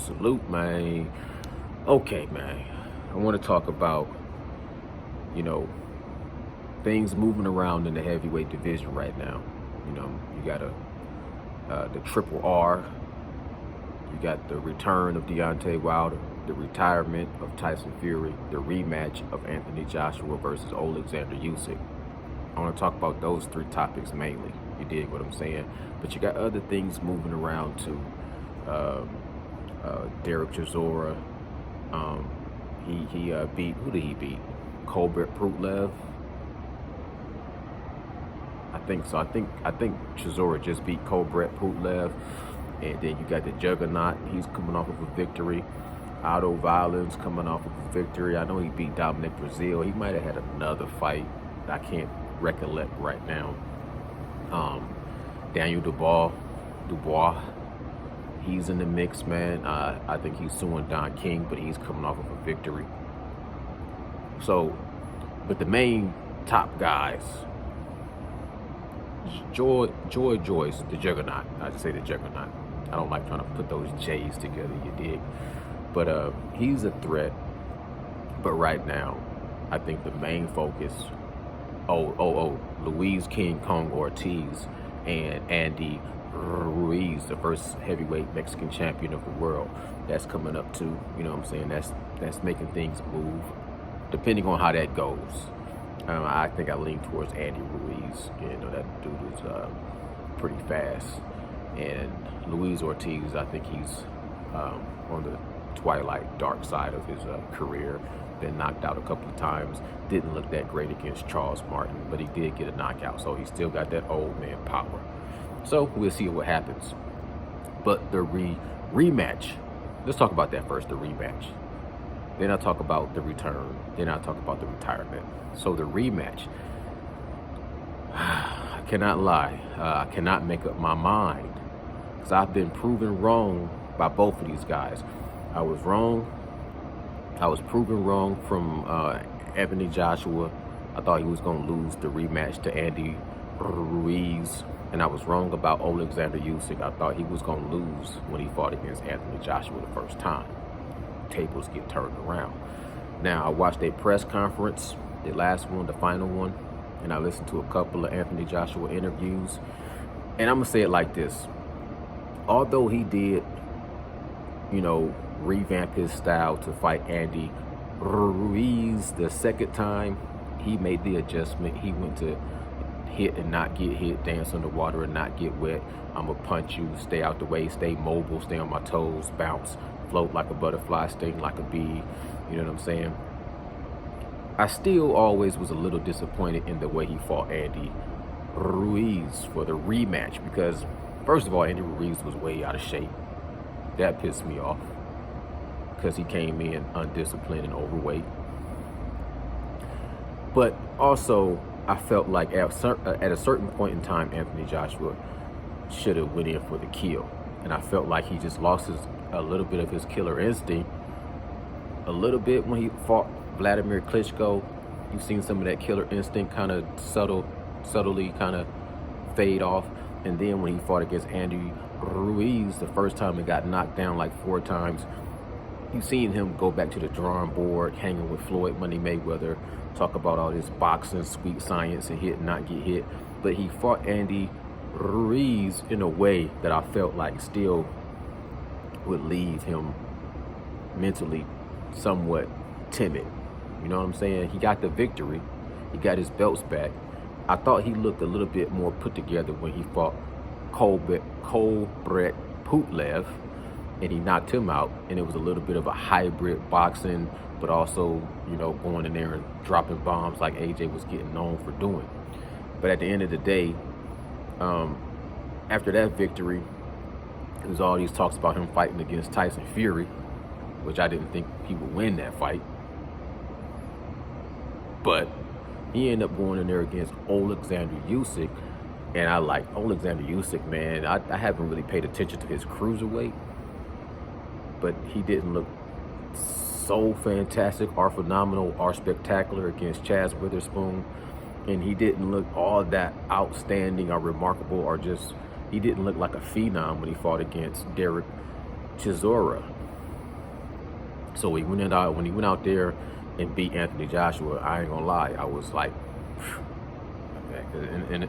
Salute, man. Okay, man. I want to talk about, you know, things moving around in the heavyweight division right now. You got the Triple R. You got the return of Deontay Wilder, the retirement of Tyson Fury, the rematch of Anthony Joshua versus Alexander Usyk. I want to talk about those three topics mainly. You dig what I'm saying? But you got other things moving around too. Derek Chisora. He beat, who did he beat? Colbert Prutlev. I think so. I think Chisora just beat Colbert Prutlev, and then you got the Juggernaut. He's coming off of a victory. Otto Violence coming off of a victory. I know he beat Dominic Brazil. He might have had another fight I can't recollect right now. Daniel Dubois. He's in the mix, man. I think he's suing Don King, but he's coming off of a victory. So, but the main top guys, Joy Joyce, the Juggernaut. I just say the Juggernaut. I don't like trying to put those J's together, you dig? But he's a threat. But right now, I think the main focus, Luis King Kong Ortiz and Andy Ruiz, the first heavyweight Mexican champion of the world. That's coming up too. You know what I'm saying? That's making things move. Depending on how that goes, I think I lean towards Andy Ruiz. You know, that dude is pretty fast. And Luis Ortiz, I think he's on the twilight dark side of his career. Been knocked out a couple of times. Didn't look that great against Charles Martin, but he did get a knockout. So he still got that old man power. So we'll see what happens. But the rematch, let's talk about that first, the rematch. Then I'll talk about the return. Then I'll talk about the retirement. So the rematch, I cannot lie. I cannot make up my mind, because I've been proven wrong by both of these guys. I was wrong. I was proven wrong from Anthony Joshua. I thought he was going to lose the rematch to Andy Ruiz. And I was wrong about Alexander Usyk. I thought he was going to lose when he fought against Anthony Joshua the first time. Tables get turned around. Now, I watched a press conference, the last one, the final one, and I listened to a couple of Anthony Joshua interviews. And I'm going to say it like this. Although he did, revamp his style to fight Andy Ruiz the second time, he made the adjustment. He went to hit and not get hit, dance underwater and not get wet. I'm gonna punch you, stay out the way, stay mobile, stay on my toes, bounce, float like a butterfly, sting like a bee. You know what I'm saying? I still always was a little disappointed in the way he fought Andy Ruiz for the rematch, because first of all, Andy Ruiz was way out of shape. That pissed me off, because he came in undisciplined and overweight. But also, I felt like at a certain point in time, Anthony Joshua should have went in for the kill. And I felt like he just lost a little bit of his killer instinct. A little bit when he fought Vladimir Klitschko. You've seen some of that killer instinct kind of subtly kind of fade off. And then when he fought against Andy Ruiz the first time and got knocked down like 4 times, you've seen him go back to the drawing board, hanging with Floyd Money Mayweather, talk about all this boxing, sweet science, and hit and not get hit. But he fought Andy Ruiz in a way that I felt like still would leave him mentally somewhat timid. You know what I'm saying? He got the victory. He got his belts back. I thought he looked a little bit more put together when he fought Colbert Prutlev, and he knocked him out. And it was a little bit of a hybrid boxing, but also, going in there and dropping bombs like AJ was getting known for doing. But at the end of the day, after that victory, there was all these talks about him fighting against Tyson Fury, which I didn't think he would win that fight. But he ended up going in there against Alexander Usyk, and I like Alexander Usyk, man. I haven't really paid attention to his cruiserweight, but he didn't look so fantastic or phenomenal or spectacular against Chaz Witherspoon, and he didn't look all that outstanding or remarkable or just he didn't look like a phenom when he fought against Derek Chisora. So when he went out there and beat Anthony Joshua, I ain't gonna lie, I was like, okay.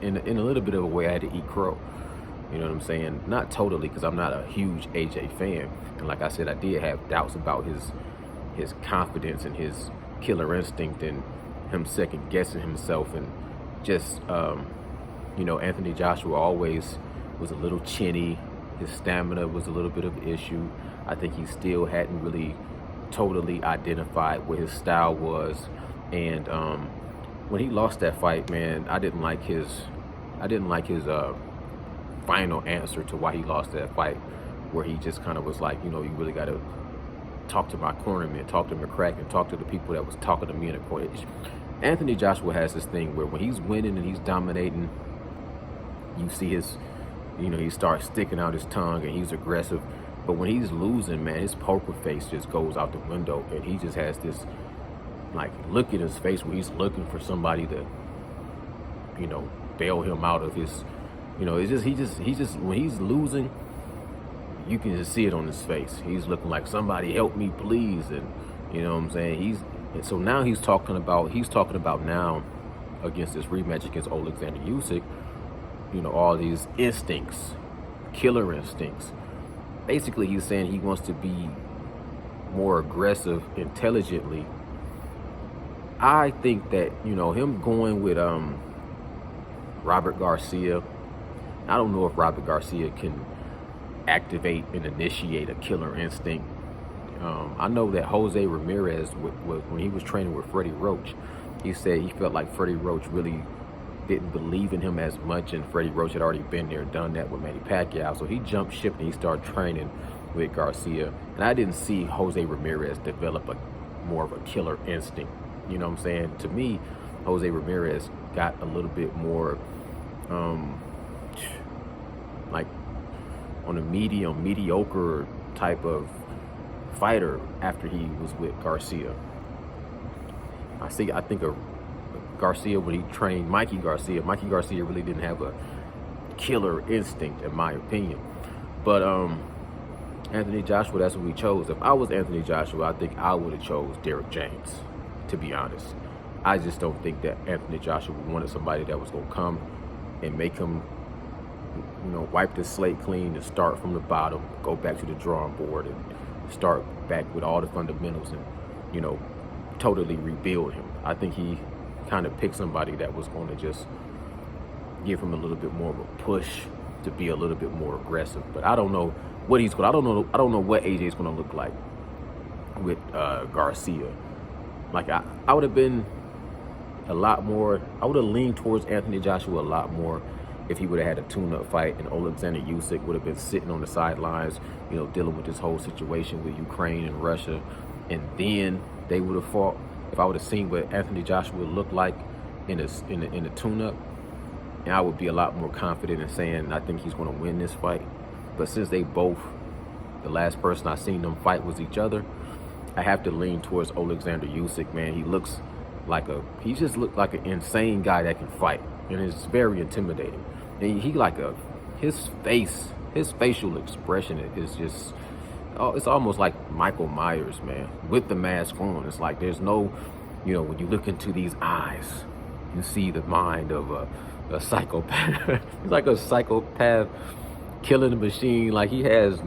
In a little bit of a way, I had to eat crow. You know what I'm saying? Not totally, because I'm not a huge AJ fan, and like I said, I did have doubts about his confidence and his killer instinct and him second guessing himself, and just Anthony Joshua always was a little chinny. His stamina was a little bit of an issue. I think he still hadn't really totally identified what his style was, and when he lost that fight, man, I didn't like his final answer to why he lost that fight, where he just kind of was like, you really got to talk to my cornerman, talk to McCracken, and talk to the people that was talking to me in the corner. Anthony Joshua has this thing where when he's winning and he's dominating, you see he starts sticking out his tongue and he's aggressive. But when he's losing, man, his poker face just goes out the window, and he just has this like look in his face where he's looking for somebody to, bail him out of his, it's just he just when he's losing, you can just see it on his face. He's looking like, somebody help me, please. And you know what I'm saying? So now he's talking about now against this rematch against Alexander Usyk, all these instincts, killer instincts. Basically, he's saying he wants to be more aggressive intelligently. I think that, him going with Robert Garcia, I don't know if Robert Garcia can activate and initiate a killer instinct. I know that Jose Ramirez, when he was training with Freddie Roach, he said he felt like Freddie Roach really didn't believe in him as much, and Freddie Roach had already been there and done that with Manny Pacquiao. So he jumped ship and he started training with Garcia. And I didn't see Jose Ramirez develop more of a killer instinct. You know what I'm saying? To me, Jose Ramirez got a little bit more like on a mediocre type of fighter after he was with Garcia. I think of Garcia when he trained Mikey Garcia really didn't have a killer instinct, in my opinion. But Anthony Joshua, that's what we chose. If I was Anthony Joshua, I think I would have chose Derek James, to be honest. I just don't think that Anthony Joshua wanted somebody that was going to come and make him, wipe the slate clean and start from the bottom, go back to the drawing board and start back with all the fundamentals and, totally rebuild him. I think he kind of picked somebody that was going to just give him a little bit more of a push to be a little bit more aggressive. But I don't know what I don't know what AJ is going to look like with Garcia. Like I would have been a lot more. I would have leaned towards Anthony Joshua a lot more if he would have had a tune-up fight, and Alexander Usyk would have been sitting on the sidelines, dealing with this whole situation with Ukraine and Russia, and then they would have fought. If I would have seen what Anthony Joshua looked like in the tune-up, and I would be a lot more confident in saying I think he's going to win this fight. But since the last person I seen them fight was each other, I have to lean towards Alexander Usyk. Man, he just looked like an insane guy that can fight, and it's very intimidating. And his facial expression is just, it's almost like Michael Myers, man, with the mask on. It's like there's no, when you look into these eyes, you see the mind of a psychopath. He's like a psychopath killing a machine. Like he has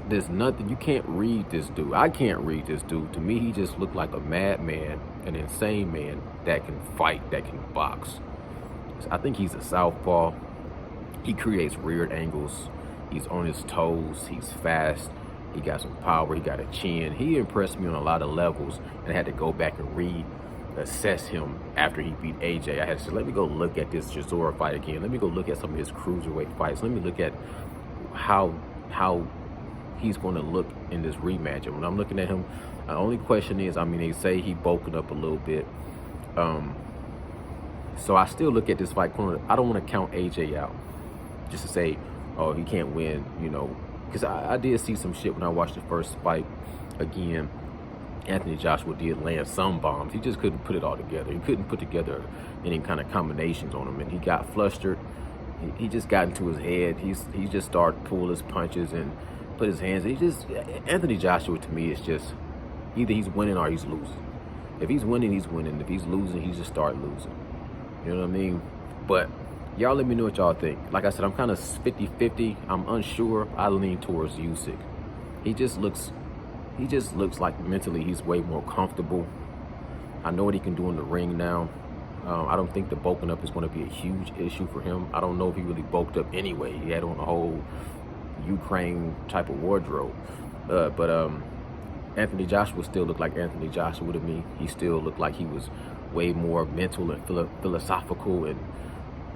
there's nothing, you can't read this dude. I can't read this dude. To me, he just looked like a madman, an insane man that can fight, that can box. I think he's a southpaw. He creates weird angles. He's on his toes. He's fast. He got some power. He got a chin. He impressed me on a lot of levels, and I had to go back and reassess him after he beat AJ. I had to say, let me go look at this Chisora fight again. Let me go look at some of his cruiserweight fights. Let me look at how he's going to look in this rematch. And when I'm looking at him, the only question is, they say he bulking up a little bit. So I still look at this fight corner. I don't want to count AJ out just to say, oh, he can't win, because I did see some shit when I watched the first fight again. Anthony Joshua did land some bombs. He just couldn't put it all together. He couldn't put together any kind of combinations on him, and he got flustered. He just got into his head. He just started pull his punches and put his hands. Anthony Joshua to me is just either he's winning or he's losing. If he's winning, he's winning. If he's losing, he just start losing. You know what I mean? But y'all let me know what y'all think. Like I said, I'm kind of 50-50. I'm unsure. I lean towards USYK. He just looks like mentally he's way more comfortable. I know what he can do in the ring now. I don't think the bulking up is going to be a huge issue for him. I don't know if he really bulked up anyway. He had on a whole Ukraine type of wardrobe. But Anthony Joshua still looked like Anthony Joshua to me. He still looked like he was way more mental and philosophical and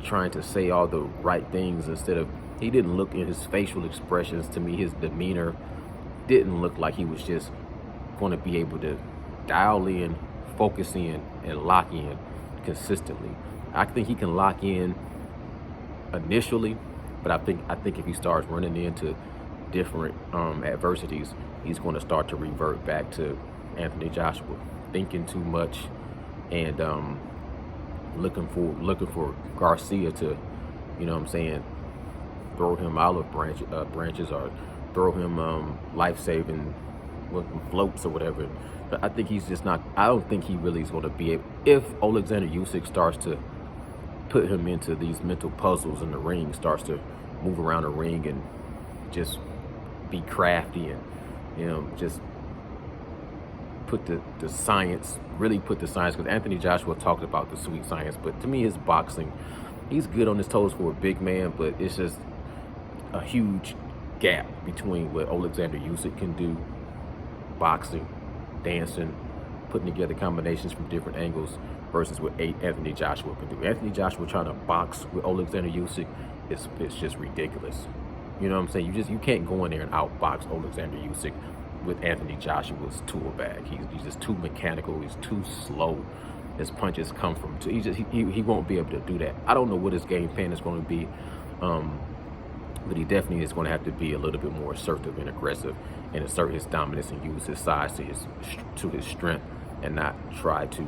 trying to say all the right things instead of, he didn't look in his facial expressions to me, his demeanor didn't look like he was just going to be able to dial in, focus in, and lock in consistently. I think he can lock in initially, but I think if he starts running into different adversities, he's going to start to revert back to Anthony Joshua, thinking too much and looking for Garcia to, you know what I'm saying, throw him olive branches or throw him life-saving floats or whatever. But I think he's just not, I don't think he really is going to be able, if Alexander Usyk starts to put him into these mental puzzles in the ring, starts to move around the ring and just be crafty and, you know, just put the science, really put the science, because Anthony Joshua talked about the sweet science, but to me his boxing, he's good on his toes for a big man, but it's just a huge gap between what Alexander Usyk can do, boxing, dancing, putting together combinations from different angles, versus what Anthony Joshua can do. Anthony Joshua trying to box with Alexander Usyk, it's just ridiculous. You know what I'm saying? You can't go in there and outbox Alexander Usyk with Anthony Joshua's tool bag. He's just too mechanical. He's too slow. His punches come from. He won't be able to do that. I don't know what his game plan is going to be, but he definitely is going to have to be a little bit more assertive and aggressive and assert his dominance and use his size to his strength and not try to,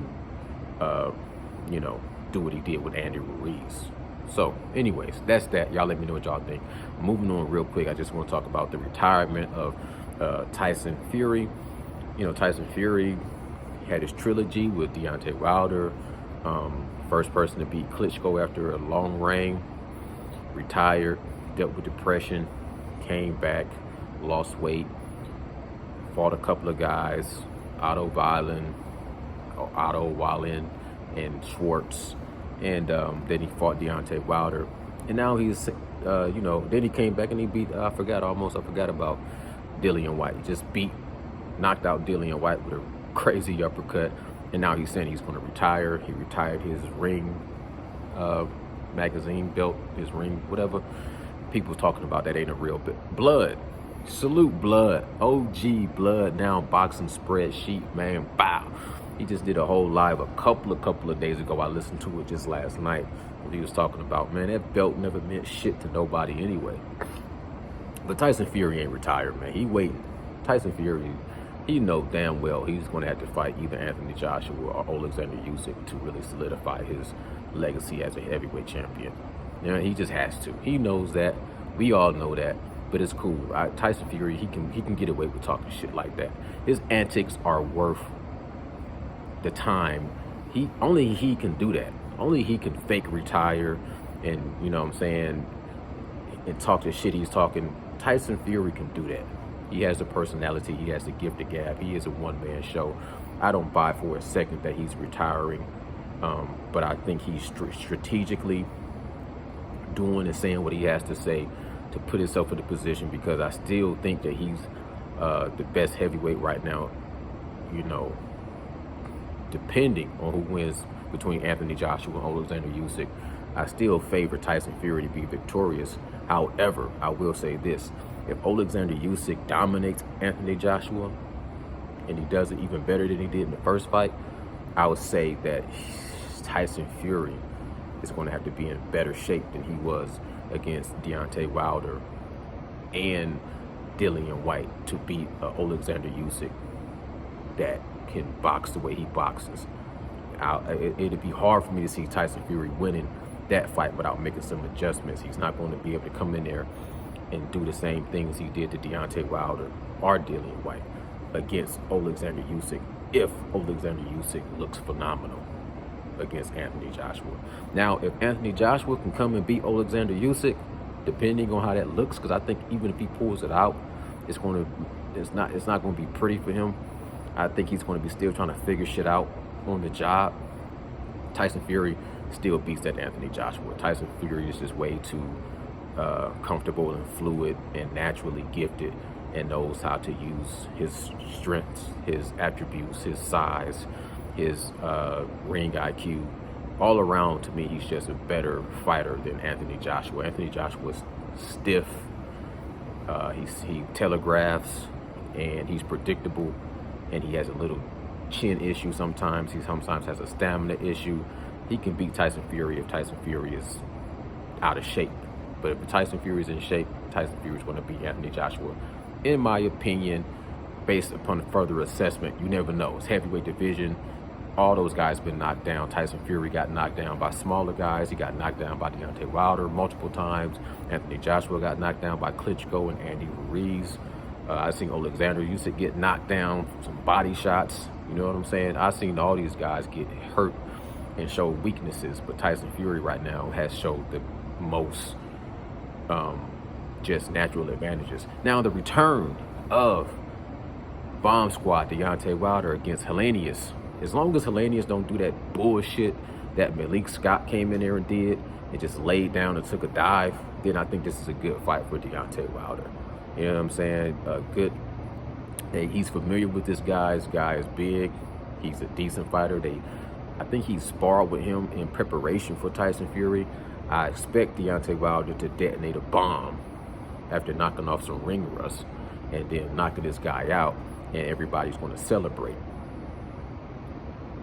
you know, do what he did with Andy Ruiz. So anyways, that's that. Y'all let me know what y'all think. Moving on real quick, I just want to talk about the retirement of Tyson Fury. You know, Tyson Fury had his trilogy with Deontay Wilder. First person to beat Klitschko after a long reign. Retired, dealt with depression, came back, lost weight, fought a couple of guys, Otto Wallin, and Schwartz. And then he fought Deontay Wilder. And now he's, you know, then he came back and he beat, I forgot about Dillian White. He just knocked out Dillian White with a crazy uppercut. And now he's saying he's going to retire. He retired his ring magazine belt, his ring, whatever. People talking about that ain't a real bit. Blood. Salute Blood. OG Blood, now boxing spreadsheet, man. Bow. He just did a whole live a couple of days ago. I listened to it just last night. He was talking about, man, that belt never meant shit to nobody anyway. But Tyson Fury ain't retired, man. He waiting. Tyson Fury, he know damn well he's going to have to fight either Anthony Joshua or Alexander Usyk to really solidify his legacy as a heavyweight champion. You know, he just has to. He knows that. We all know that. But it's cool. Tyson Fury, he can get away with talking shit like that. His antics are worth the time. Only he can do that. Only he can fake retire and, you know what I'm saying, and talk the shit he's talking. Tyson Fury can do that. He has the personality. He has the gift of gab. He is a one-man show. I don't buy for a second that he's retiring, but I think he's strategically doing and saying what he has to say to put himself in a position, because I still think that he's the best heavyweight right now, you know, depending on who wins between Anthony Joshua and Alexander Usyk. I still favor Tyson Fury to be victorious. However, I will say this. If Alexander Usyk dominates Anthony Joshua and he does it even better than he did in the first fight, I would say that Tyson Fury is going to have to be in better shape than he was against Deontay Wilder and Dillian White to beat Alexander Usyk that can box the way he boxes. It'd be hard for me to see Tyson Fury winning that fight without making some adjustments. He's not going to be able to come in there and do the same things he did to Deontay Wilder or Dillian White against Alexander Usyk if Alexander Usyk looks phenomenal against Anthony Joshua. Now, if Anthony Joshua can come and beat Alexander Usyk, depending on how that looks, because I think even if he pulls it out, it's not going to be pretty for him. I think he's going to be still trying to figure shit out on the job. Tyson Fury still beats that Anthony Joshua. Tyson Fury is just way too comfortable and fluid and naturally gifted and knows how to use his strengths, his attributes, his size, his ring IQ. All around, to me, he's just a better fighter than Anthony Joshua. Anthony Joshua's stiff. He telegraphs, and he's predictable, and he has a little chin issue sometimes. He sometimes has a stamina issue. He can beat Tyson Fury if Tyson Fury is out of shape. But if Tyson Fury is in shape, Tyson Fury is going to beat Anthony Joshua. In my opinion, based upon further assessment, you never know. It's heavyweight division. All those guys been knocked down. Tyson Fury got knocked down by smaller guys. He got knocked down by Deontay Wilder multiple times. Anthony Joshua got knocked down by Klitschko and Andy Ruiz. I've seen Alexander Usyk get knocked down from some body shots. You know what I'm saying? I've seen all these guys get hurt and show weaknesses, but Tyson Fury right now has showed the most just natural advantages. Now, the return of Bomb Squad Deontay Wilder against Helenius. As long as Helenius don't do that bullshit that Malik Scott came in there and did and just laid down and took a dive, then I think this is a good fight for Deontay Wilder. You know what I'm saying? He's familiar with this guy. This guy is big. He's a decent fighter. I think he sparred with him in preparation for Tyson Fury. I expect Deontay Wilder to detonate a bomb after knocking off some ring rust and then knocking this guy out, and everybody's going to celebrate.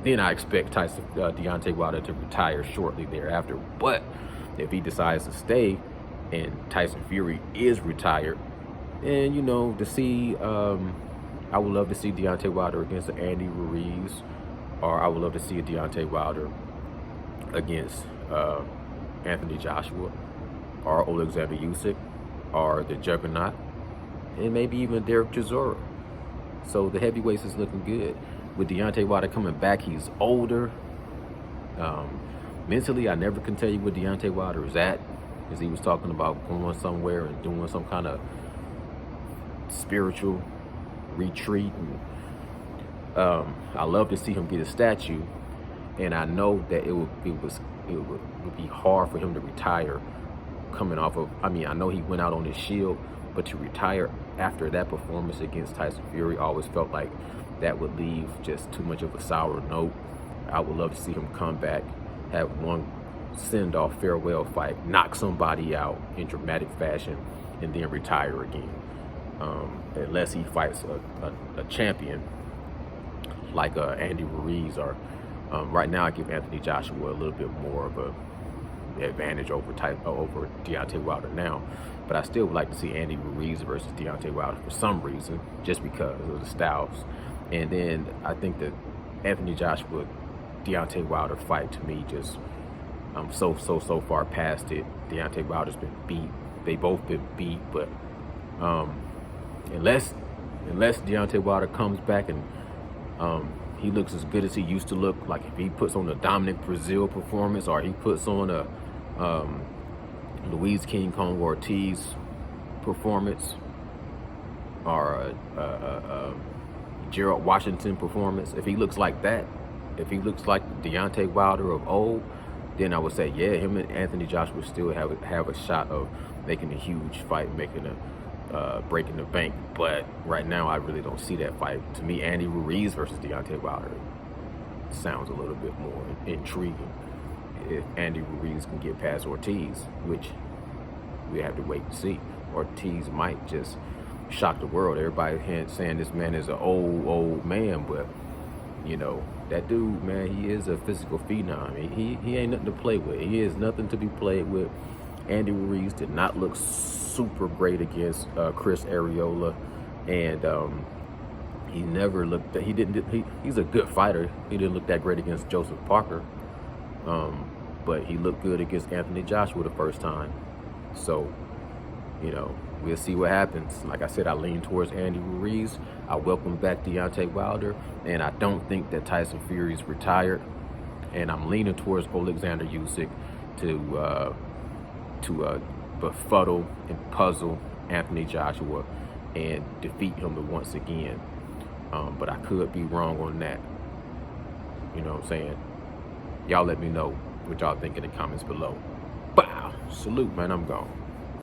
Then I expect Deontay Wilder to retire shortly thereafter. But if he decides to stay and Tyson Fury is retired, and to see, I would love to see Deontay Wilder against Andy Ruiz, or I would love to see a Deontay Wilder against Anthony Joshua, or Alexander Usyk, or the Juggernaut, and maybe even Derek Chisora. So the heavyweights is looking good. With Deontay Wilder coming back, he's older. Mentally, I never can tell you where Deontay Wilder is at, because he was talking about going somewhere and doing some kind of spiritual retreat. And I love to see him get a statue, and I know that it would be hard for him to retire coming off of. I know he went out on his shield, but to retire after that performance against Tyson Fury, I always felt like that would leave just too much of a sour note. I would love to see him come back, have one send-off farewell fight, knock somebody out in dramatic fashion, and then retire again. Unless he fights a champion like Andy Ruiz, or right now I give Anthony Joshua a little bit more of a advantage over Deontay Wilder now, but I still would like to see Andy Ruiz versus Deontay Wilder for some reason, just because of the styles. And then I think that Anthony Joshua Deontay Wilder fight, to me, just so far past it. Deontay Wilder's been beat. They both been beat, but unless Deontay Wilder comes back and he looks as good as he used to look, like if he puts on a Dominic Brazil performance, or he puts on a Luis King Kong Ortiz performance, or a Gerald Washington performance, if he looks like that, if he looks like Deontay Wilder of old, then I would say, yeah, him and Anthony Joshua still have a shot of making a huge fight, making a breaking the bank. But right now, I really don't see that fight. To me, Andy Ruiz versus Deontay Wilder sounds a little bit more intriguing. If Andy Ruiz can get past Ortiz, which we have to wait and see. Ortiz might just shock the world. Everybody saying this man is an old man, but that dude, man, he is a physical phenom. He ain't nothing to play with. He is nothing to be played with. Andy Ruiz did not look super great against Chris Arreola, and he never looked. He's a good fighter. He didn't look that great against Joseph Parker. but he looked good against Anthony Joshua the first time. So, you know, we'll see what happens. Like I said, I lean towards Andy Ruiz. I welcome back Deontay Wilder, and I don't think that Tyson Fury is retired. And I'm leaning towards Alexander Usyk to befuddle and puzzle Anthony Joshua and defeat him once again. But I could be wrong on that. You know what I'm saying? Y'all let me know what y'all think in the comments below. Bow. Salute, man. I'm gone.